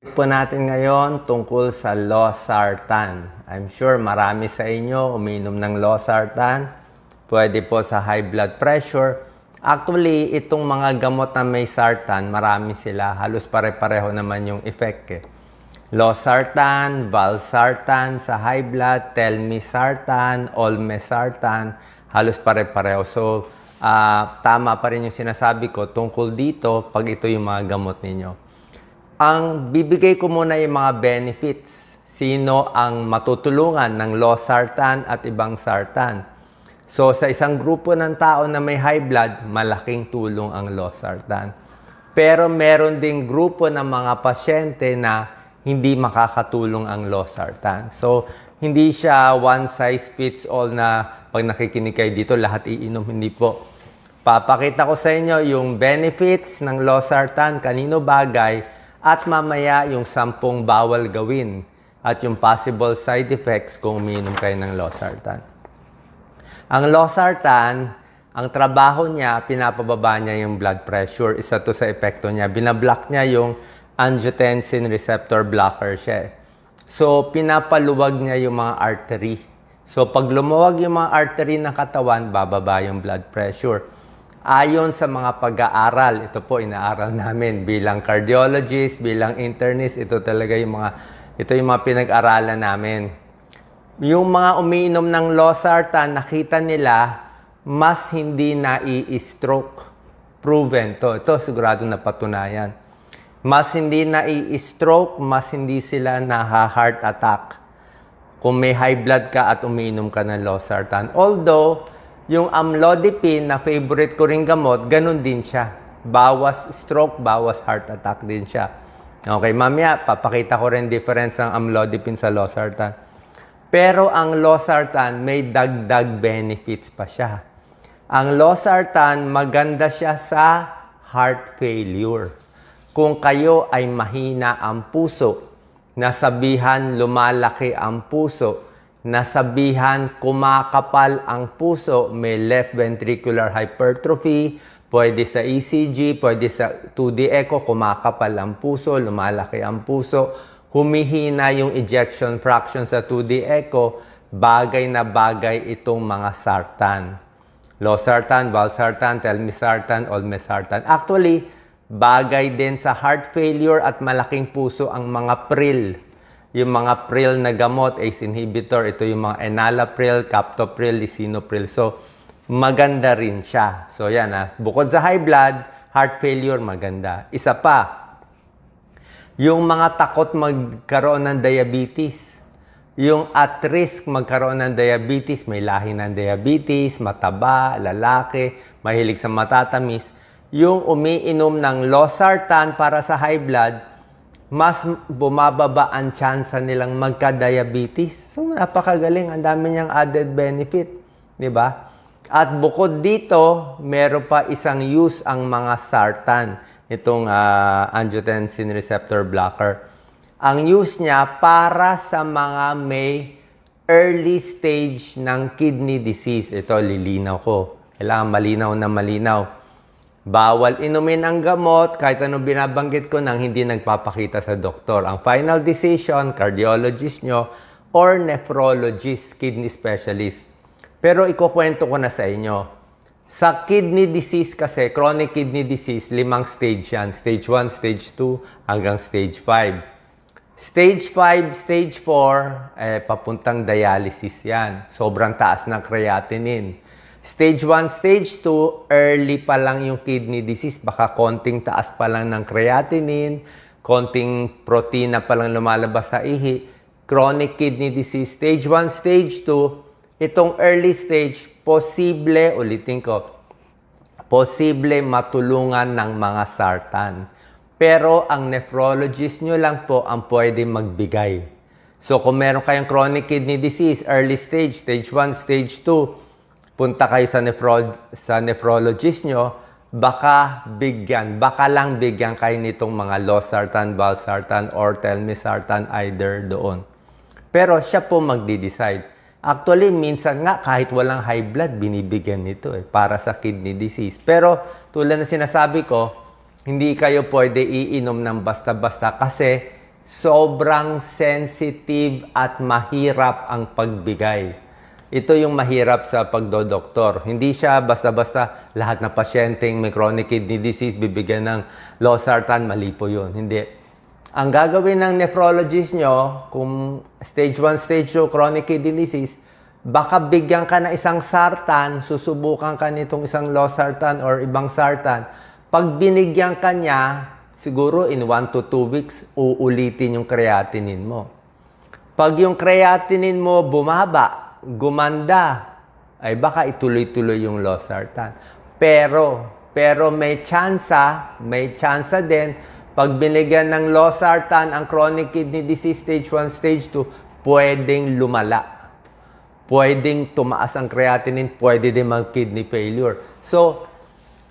Po natin ngayon tungkol sa losartan. I'm sure marami sa inyo uminom ng losartan. Pwede po sa high blood pressure. Actually, itong mga gamot na may sartan, marami sila. Halos pare-pareho naman yung effect eh. Losartan, valsartan sa high blood, telmisartan, olmesartan, halos pare-pareho. So, tama pa rin yung sinasabi ko tungkol dito pag ito yung mga gamot ninyo. Ang bibigay ko muna yung mga benefits. Sino ang matutulungan ng losartan at ibang sartan. So, sa isang grupo ng tao na may high blood, malaking tulong ang losartan. Pero meron ding grupo ng mga pasyente na hindi makakatulong ang losartan. So, hindi siya one size fits all na pag nakikinig kayo dito, lahat iinom. Hindi po. Papakita ko sa inyo yung benefits ng losartan, kanino bagay, at mamaya yung 10 bawal gawin at yung possible side effects kung umiinom kayo ng losartan. Ang losartan, ang trabaho niya, pinapababa niya yung blood pressure. Isa to sa epekto niya. Binablock niya yung angiotensin receptor blocker siya. So, pinapaluwag niya yung mga artery. So, pag lumuwag yung mga artery ng katawan, bababa yung blood pressure. Ayon sa mga pag-aaral, ito po inaaral namin bilang cardiologist, bilang internist, ito yung mga pinag-aralan namin. Yung mga umiinom ng losartan, nakita nila mas hindi nai-stroke. Proven to. Ito sigurado na patunayan. Mas hindi nai-stroke, mas hindi sila na-heart attack. Kung may high blood ka at umiinom ka ng losartan. Although, yung amlodipine na favorite ko ring gamot, ganun din siya. Bawas stroke, bawas heart attack din siya. Okay, mamaya, papakita ko rin difference ng amlodipine sa losartan. Pero ang losartan, may dagdag benefits pa siya. Ang losartan, maganda siya sa heart failure. Kung kayo ay mahina ang puso, nasabihan lumalaki ang puso, nasabihan kumakapal ang puso, may left ventricular hypertrophy, pwede sa ECG, pwede sa 2D echo, kumakapal ang puso, lumalaki ang puso, humihina yung ejection fraction sa 2D echo, bagay na bagay itong mga sartan. Losartan, valsartan, telmisartan, olmesartan. Actually, bagay din sa heart failure at malaking puso ang mga pril. Yung mga pril na gamot, ACE inhibitor, ito yung mga enalapril, captopril, lisinopril. So, maganda rin siya. So, yan bukod sa high blood, heart failure, maganda. Isa pa, yung mga takot magkaroon ng diabetes. Yung at risk magkaroon ng diabetes, may lahi ng diabetes, mataba, lalaki, mahilig sa matatamis. Yung umiinom ng losartan para sa high blood, mas bumababa ang tsansa nilang magka-diabetes. So, napakagaling. Ang dami niyang added benefit. Di ba? At bukod dito, meron pa isang use ang mga sartan. Itong angiotensin receptor blocker. Ang use niya para sa mga may early stage ng kidney disease. Ito, lilinaw ko. Kailangan malinaw na malinaw. Bawal inumin ang gamot kahit anong binabanggit ko nang hindi nagpapakita sa doktor. Ang final decision, cardiologist nyo or nephrologist, kidney specialist. Pero ikukwento ko na sa inyo. Sa kidney disease kasi, chronic kidney disease, 5 stage yan. Stage 1, stage 2, hanggang stage 5. Stage 5, stage 4, papuntang dialysis yan. Sobrang taas ng creatinine. Stage 1, stage 2, early pa lang yung kidney disease. Baka konting taas pa lang ng creatinine, konting protina pa lang lumalabas sa ihi. Chronic kidney disease, stage 1, stage 2. Itong early stage, posible, ulitin ko, posible matulungan ng mga sartan. Pero ang nephrologist nyo lang po ang pwede magbigay. So kung meron kayong chronic kidney disease, early stage, stage 1, stage 2, punta kayo sa nephrologist nyo, baka lang bigyan kayo nitong mga losartan, valsartan, or telmisartan either doon. Pero siya po magdi-decide. Actually, minsan nga kahit walang high blood, binibigyan nito para sa kidney disease. Pero tulad na sinasabi ko, hindi kayo pwede iinom ng basta-basta kasi sobrang sensitive at mahirap ang pagbigay. Ito yung mahirap sa pagdodoktor. Hindi siya basta-basta lahat ng pasyenteng may chronic kidney disease bibigyan ng losartan, mali po yun. Hindi. Ang gagawin ng nephrologist nyo, kung stage 1, stage 2 chronic kidney disease, baka bigyan ka na isang sartan, susubukan ka nitong isang losartan or ibang sartan. Pag binigyan ka niya, siguro in 1 to 2 weeks, uulitin yung creatinine mo. Pag yung creatinine mo bumaba, gumanda, ay baka ituloy-tuloy yung losartan. Pero may tsansa din, pag binigyan ng losartan ang chronic kidney disease stage 1, stage 2, pwedeng lumala. Pwedeng tumaas ang creatinine, pwede din mag-kidney failure. So,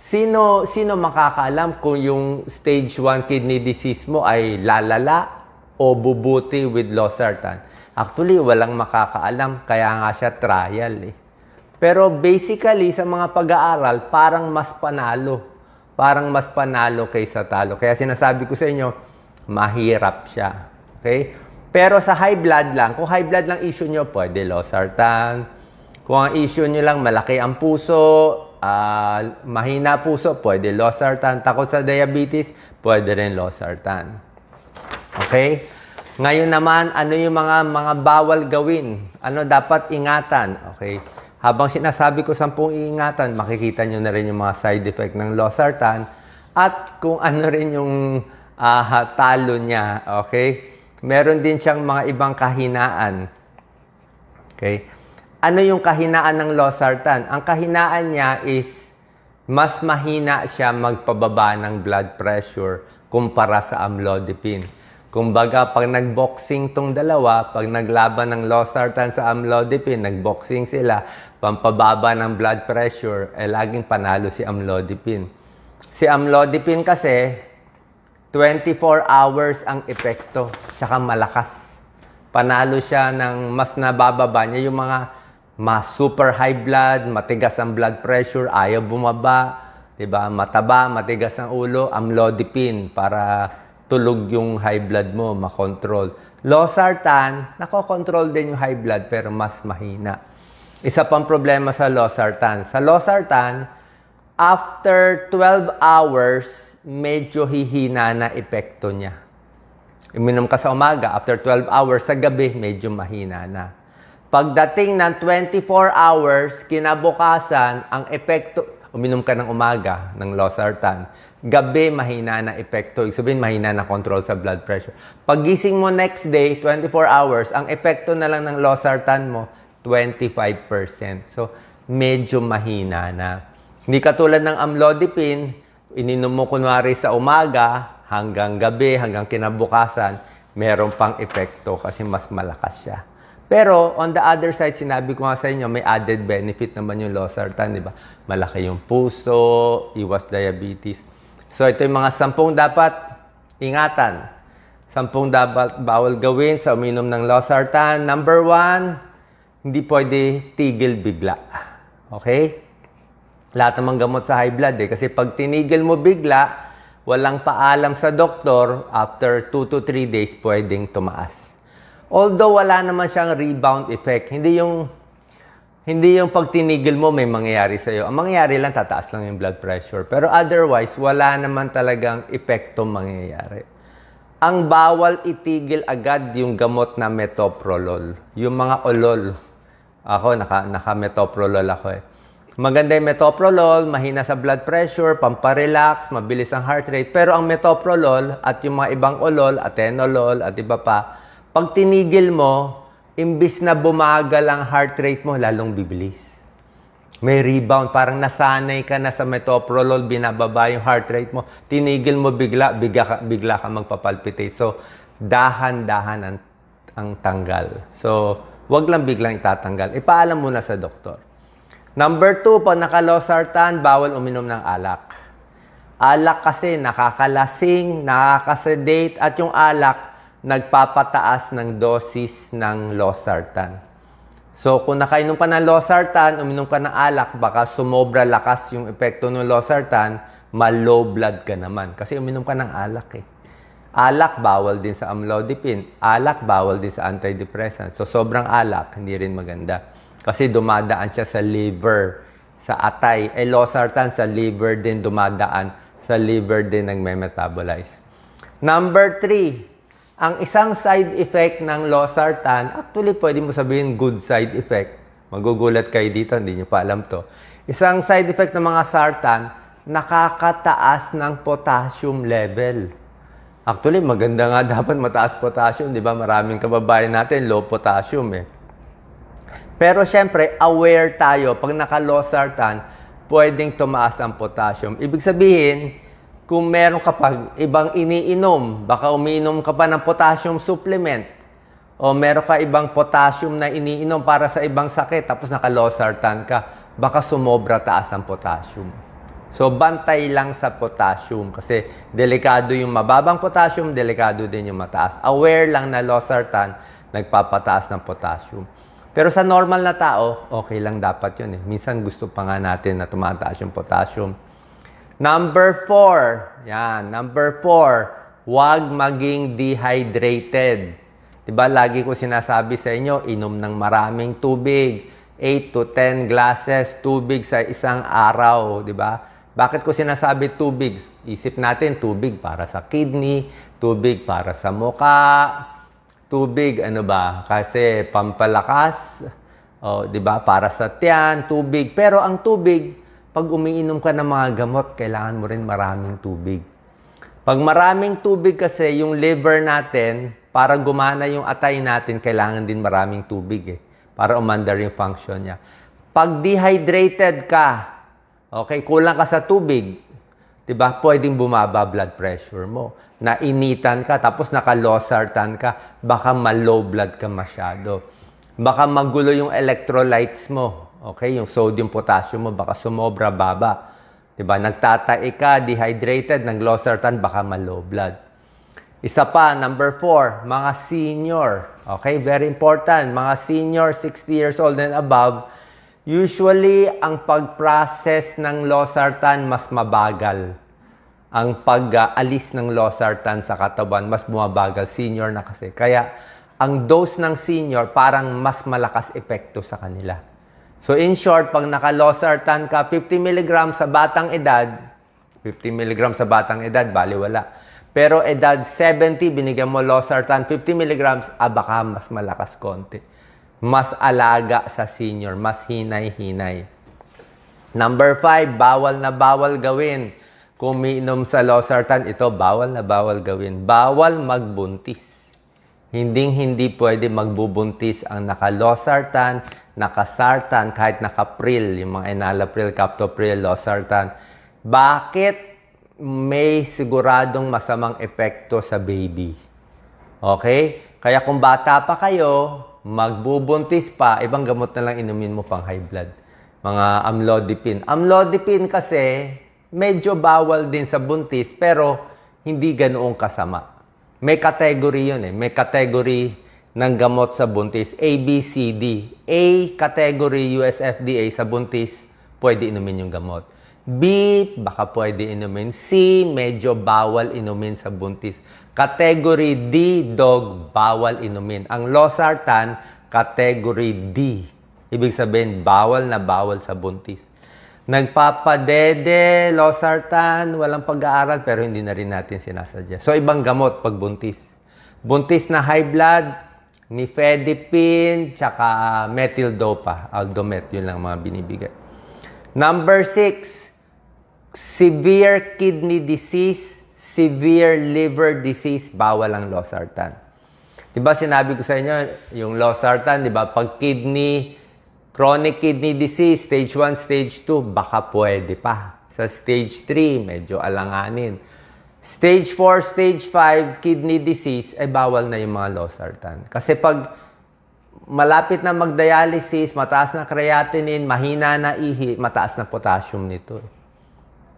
sino makakaalam kung yung stage 1 kidney disease mo ay lalala o bubuti with losartan? Actually, walang makakaalam, kaya nga siya trial eh. Pero basically, sa mga pag-aaral, parang mas panalo. Parang mas panalo kaysa talo. Kaya sinasabi ko sa inyo, mahirap siya. Okay? Pero sa high blood lang, kung high blood lang issue nyo, pwede losartan. Kung ang issue nyo lang, malaki ang puso, mahina puso, pwede losartan. Takot sa diabetes, pwede rin losartan. Okay? Ngayon naman, ano yung mga bawal gawin? Ano dapat ingatan? Okay. Habang sinasabi ko 10 ingatan, makikita nyo na rin yung mga side effect ng losartan at kung ano rin yung talo niya. Okay. Meron din siyang mga ibang kahinaan. Okay. Ano yung kahinaan ng losartan? Ang kahinaan niya is mas mahina siya magpababa ng blood pressure kumpara sa amlodipine. Kumbaga, pag nag-boxing tong dalawa, pag naglaban ng losartan sa amlodipine, nag-boxing sila, pampababa ng blood pressure, laging panalo si amlodipine. Si amlodipine kasi, 24 hours ang epekto, tsaka malakas. Panalo siya ng mas nabababa niya yung mga super high blood, matigas ang blood pressure, ayaw bumaba, diba? Mataba, matigas ang ulo, amlodipine para tulog yung high blood mo, makontrol. Losartan, nakokontrol din yung high blood pero mas mahina. Isa pang problema sa losartan. Sa losartan, after 12 hours, medyo hihina na epekto niya. Uminom ka sa umaga, after 12 hours, sa gabi, medyo mahina na. Pagdating ng 24 hours, kinabukasan, ang epekto, uminom ka ng umaga ng losartan, gabi, mahina na epekto. Ibig sabihin, mahina na control sa blood pressure. Paggising mo next day, 24 hours, ang epekto na lang ng losartan mo, 25%. So, medyo mahina na. Hindi katulad ng amlodipine, ininom mo kunwari sa umaga, hanggang gabi, hanggang kinabukasan, meron pang epekto kasi mas malakas siya. Pero, on the other side, sinabi ko nga sa inyo, may added benefit naman yung losartan, di ba? Malaki yung puso, iwas diabetes. So, ito yung mga 10 dapat ingatan. 10 dapat bawal gawin sa uminom ng losartan. Number 1, hindi pwede tigil bigla. Okay? Lahat naman gamot sa high blood eh. Kasi pag tinigil mo bigla, walang paalam sa doktor, after 2 to 3 days, pwedeng tumaas. Although wala naman siyang rebound effect. Hindi yung pag tinigil mo may mangyayari sa'yo. Ang mangyayari lang, tataas lang yung blood pressure. Pero otherwise, wala naman talagang epekto mangyayari. Ang bawal itigil agad yung gamot na metoprolol. Yung mga olol. Ako, naka-metoprolol ako eh. Maganda yung metoprolol, mahina sa blood pressure, pamparelax, mabilis ang heart rate. Pero ang metoprolol at yung mga ibang olol, atenolol at iba pa, pag tinigil mo, imbis na bumagal ang heart rate mo, lalong bibilis. May rebound, parang nasanay ka na sa metoprolol, binababa yung heart rate mo, tinigil mo bigla ka magpapalpitate. So, dahan-dahan ang tanggal. So, wag lang biglang itatanggal. Ipaalam muna sa doktor. Number 2, pag naka-losartan, bawal uminom ng alak. Alak kasi nakakalasing, nakakasedate, at yung alak, nagpapataas ng dosis ng losartan. So, kung nakainom ka ng losartan, uminom ka ng alak, baka sumobra lakas yung epekto ng losartan, ma-low blood ka naman. Kasi uminom ka ng alak eh. Alak, bawal din sa amlodipine. Alak, bawal din sa antidepressant. So, sobrang alak, hindi rin maganda. Kasi dumadaan siya sa liver, sa atay. Losartan sa liver din dumadaan. Sa liver din nagme-metabolize. Number 3, ang isang side effect ng losartan, actually pwede mo sabihin good side effect. Magugulat kayo dito, hindi nyo pa alam to. Isang side effect ng mga sartan, nakakataas ng potassium level. Actually, maganda nga dapat mataas potassium, di ba? Maraming kababayan natin, low potassium eh. Pero syempre, aware tayo, pag naka-losartan, pwedeng tumaas ang potassium. Ibig sabihin, kung meron ka pa ibang iniinom, baka umiinom ka pa ng potassium supplement, o meron ka ibang potassium na iniinom para sa ibang sakit, tapos naka-losartan ka, baka sumobra taas ang potassium. So, bantay lang sa potassium kasi delikado yung mababang potassium, delikado din yung mataas. Aware lang na losartan, nagpapataas ng potassium. Pero sa normal na tao, okay lang dapat yun eh. Minsan gusto pa nga natin na tumataas yung potassium. Number 4, yan, number 4, huwag maging dehydrated. Diba, lagi ko sinasabi sa inyo, inom ng maraming tubig. 8 to 10 glasses tubig sa isang araw, diba? Bakit ko sinasabi tubig? Isip natin, tubig para sa kidney, tubig para sa mukha, tubig, ano ba? Kasi pampalakas, diba? Para sa tiyan, tubig. Pero ang tubig, pag umiinom ka ng mga gamot, kailangan mo rin maraming tubig. Pag maraming tubig kasi, yung liver natin, para gumana yung atay natin, kailangan din maraming tubig eh. Para umandar yung function niya. Pag dehydrated ka, okay, kulang ka sa tubig, diba? Pwedeng bumaba blood pressure mo. Nainitan ka, tapos naka-losartan ka, baka ma-low blood ka masyado. Baka magulo yung electrolytes mo. Okay, yung sodium, potassium mo, baka sumobra, baba. Diba? Nagtatai ka, dehydrated, nag-losartan, baka ma-low blood. Isa pa, number 4, mga senior. Okay, very important. Mga senior, 60 years old and above, usually, ang pag-process ng losartan mas mabagal. Ang pag-alis ng losartan sa katawan, mas bumabagal. Senior na kasi. Kaya, ang dose ng senior, parang mas malakas epekto sa kanila. So, in short, pag naka-losartan ka, 50 mg sa batang edad, 50 mg sa batang edad, baliwala. Pero edad 70, binigyan mo losartan, 50 mg, baka mas malakas konti. Mas alaga sa senior, mas hinay-hinay. Number 5, bawal na bawal gawin. Kung umiinom sa losartan, ito, bawal na bawal gawin. Bawal magbuntis. Hindi pwede magbubuntis ang naka-losartan, naka-sartan, kahit naka-pril, yung mga enalapril, captopril, losartan. Bakit? May siguradong masamang epekto sa baby. Okay? Kaya kung bata pa kayo, magbubuntis pa, ibang gamot na lang inumin mo pang high blood. Mga amlodipine. Amlodipine kasi, medyo bawal din sa buntis, pero hindi ganoong kasama. May category yun eh. May category ng gamot sa buntis. A, B, C, D. A, category US FDA sa buntis, pwede inumin yung gamot. B, baka pwede inumin. C, medyo bawal inumin sa buntis. Category D, dog, bawal inumin. Ang losartan, category D. Ibig sabihin, bawal na bawal sa buntis. Nagpapadede, losartan, walang pag-aaral, pero hindi na rin natin sinasadya. So, ibang gamot pag buntis. Buntis na high blood, nifedipine, tsaka methyl-dopa, Aldomet, yun lang mga binibigay. Number 6, severe kidney disease, severe liver disease, bawal ang losartan. Diba sinabi ko sa inyo, yung losartan, diba, pag kidney, chronic kidney disease, stage 1, stage 2, baka pwede pa. Sa stage 3, medyo alanganin. Stage 4, stage 5, kidney disease, ay bawal na yung mga losartan. Kasi pag malapit na mag-dialysis, mataas na creatinine, mahina na ihi, mataas na potassium nito.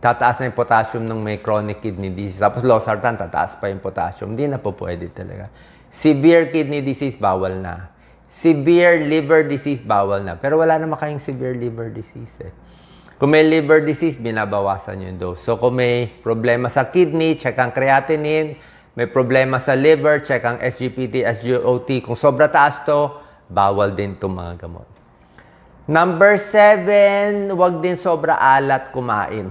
Tataas na yung potassium ng may chronic kidney disease. Tapos losartan, tataas pa yung potassium. Hindi na po pwede talaga. Severe kidney disease, bawal na. Severe liver disease, bawal na. Pero wala naman kayong severe liver disease eh. Kung may liver disease, binabawasan yung dose. So kung may problema sa kidney, check ang creatinine, may problema sa liver, check ang SGPT, SGOT. Kung sobra taas to, bawal din itong mga gamot. Number 7, huwag din sobra alat kumain.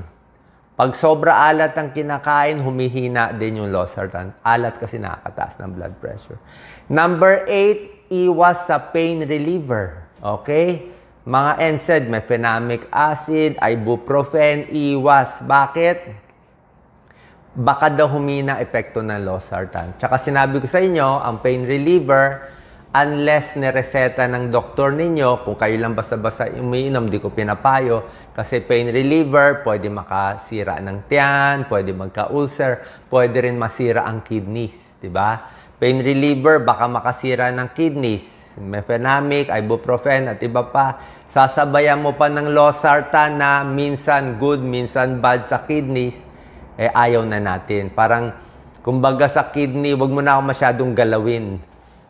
Pag sobra alat ang kinakain, humihina din yung losartan. Alat kasi nakakataas ng blood pressure. Number 8, iwas sa pain reliever. Okay? Mga NSAID, mefenamic acid, ibuprofen, iwas. Bakit? Baka daw humina epekto ng losartan. Tsaka sinabi ko sa inyo, ang pain reliever, unless nireseta ng doktor ninyo, kung kayo lang basta-basta umiinom, di ko pinapayo, kasi pain reliever, pwede makasira ng tiyan, pwede magka-ulcer, pwede rin masira ang kidneys, di ba? Pain reliever, baka makasira ng kidneys, mefenamic, ibuprofen, at iba pa. Sasabayan mo pa ng losartan na minsan good, minsan bad sa kidneys, eh ayaw na natin. Parang, kumbaga sa kidney, wag mo na ako masyadong galawin.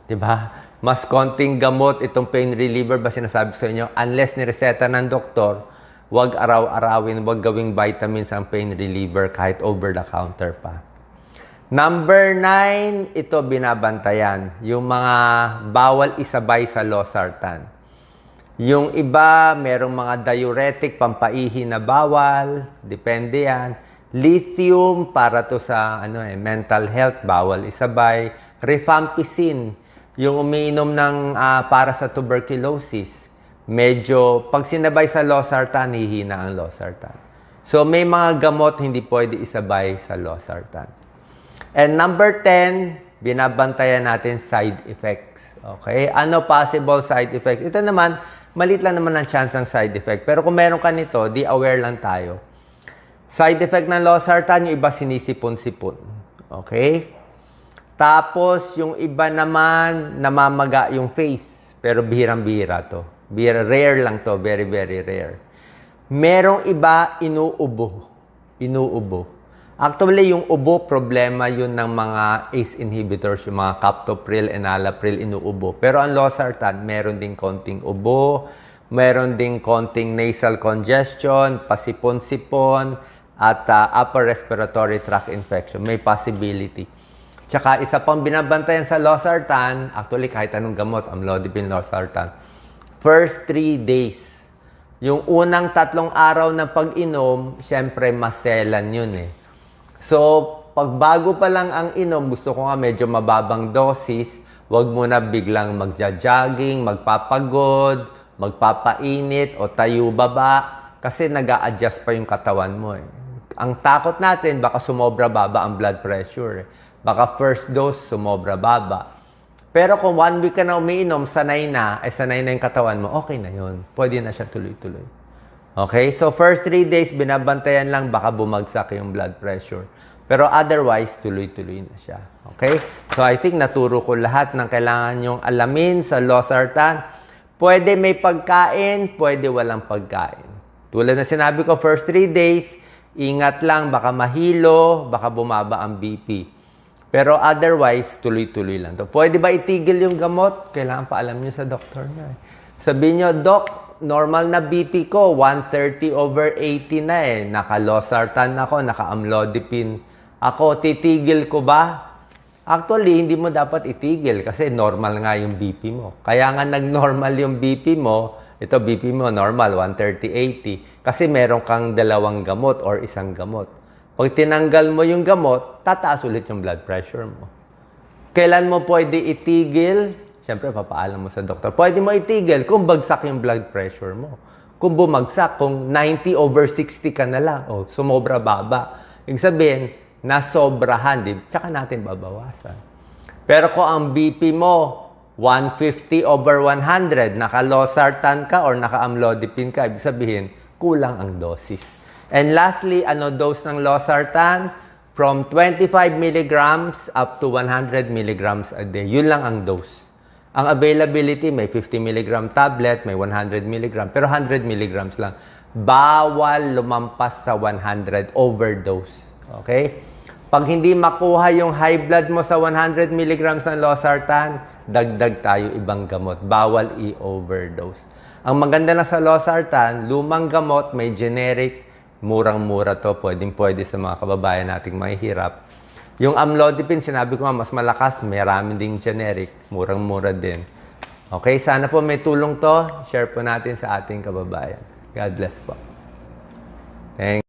Diba? Mas konting gamot itong pain reliever ba sinasabi ko sa inyo? Unless nireseta ng doktor, wag araw-arawin, wag gawing vitamins ang pain reliever kahit over the counter pa. Number 9, ito binabantayan. Yung mga bawal isabay sa losartan. Yung iba, merong mga diuretic, pampaihi na bawal. Depende yan. Lithium, para to sa mental health, bawal isabay. Rifampicin, yung umiinom ng para sa tuberculosis. Medyo, pag sinabay sa losartan, hihina ang losartan. So, may mga gamot hindi pwede isabay sa losartan. And number 10, binabantayan natin side effects. Okay? Ano possible side effects? Ito naman, maliit lang naman ang chance ng side effect. Pero kung meron ka nito, di aware lang tayo. Side effect ng losartan, yung iba sinisipon-sipon. Okay? Tapos, yung iba naman, namamaga yung face. Pero bihirang-bihira to. Rare lang to. Very, very rare. Merong iba, inuubo. Inuubo. Actually, yung ubo, problema yun ng mga ACE inhibitors, yung mga captopril, enalapril, inuubo. Pero ang losartan, meron ding konting ubo, meron ding konting nasal congestion, pasipon-sipon, at upper respiratory tract infection. May possibility. Tsaka isa pang binabantayan sa losartan, actually kahit anong gamot, amlodipine, losartan, first 3 days. Yung unang 3 araw na pag-inom, syempre maselan yun eh. So, pag bago pa lang ang inom, gusto ko nga medyo mababang dosis, wag mo na biglang magja-jogging, magpapagod, magpapainit o tayo baba, kasi nag-a-adjust pa yung katawan mo eh. Ang takot natin, baka sumobra baba ang blood pressure. Baka first dose, sumobra baba. Pero kung 1 week ka na umiinom, sanay na yung katawan mo, okay na yun. Pwede na siya tuloy-tuloy. Okay? So, first 3 days, binabantayan lang, baka bumagsak yung blood pressure. Pero otherwise, tuloy-tuloy na siya. Okay? So, I think naturo ko lahat ng kailangan nyong alamin sa losartan. Pwede may pagkain, pwede walang pagkain. Tulad na sinabi ko, first 3 days, ingat lang, baka mahilo, baka bumaba ang BP. Pero otherwise, tuloy-tuloy lang to. Pwede ba itigil yung gamot? Kailangan pa alam nyo sa doktor nyo. Sabihin nyo, Doc, normal na BP ko, 130/80 na eh. Naka-losartan ako, naka-amlodipine ako. Titigil ko ba? Actually, hindi mo dapat itigil kasi normal nga yung BP mo. Kaya nga nag-normal yung BP mo, ito BP mo normal, 130/80. Kasi meron kang 2 gamot or 1 gamot. Pag tinanggal mo yung gamot, tataas ulit yung blood pressure mo. Kailan mo pwede itigil? Siyempre, papaalam mo sa doktor. Pwede mo itigil kung bagsak yung blood pressure mo. Kung bumagsak, kung 90/60 ka na lang, o sumobra baba. Ibig sabihin, nasobrahan, tsaka natin babawasan. Pero kung ang BP mo, 150/100, naka-losartan ka or naka-amlodipine ka, ibig sabihin, kulang ang dosis. And lastly, ano dose ng losartan? From 25 milligrams up to 100 milligrams a day. Yun lang ang dose. Ang availability, may 50 milligram tablet, may 100 milligram, pero 100 milligrams lang. Bawal lumampas sa 100, overdose. Okay? Pag hindi makuha yung high blood mo sa 100 milligrams ng losartan, dagdag tayo ibang gamot. Bawal i-overdose. Ang maganda na sa losartan, lumang gamot, may generic, murang-mura to. Pwedeng-pwede sa mga kababayan nating mahihirap. Yung amlodipine, sinabi ko nga, mas malakas. Marami ding generic. Murang-mura din. Okay, sana po may tulong to. Share po natin sa ating kababayan. God bless po. Thank